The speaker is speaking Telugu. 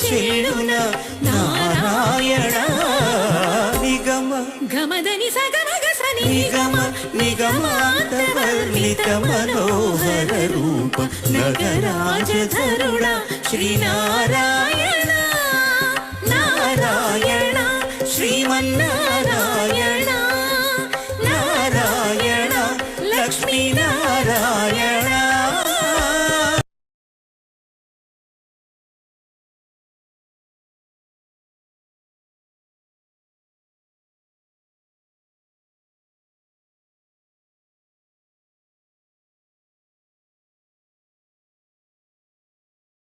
చేయున నారాయణ నిగమ గమదని సగమగ సని నిగమ నిగమాంతవర్ణిత మనోహర రూప నగరాజధరుణ శ్రీనారాయణ నారాయణ శ్రీమన్నారాయణ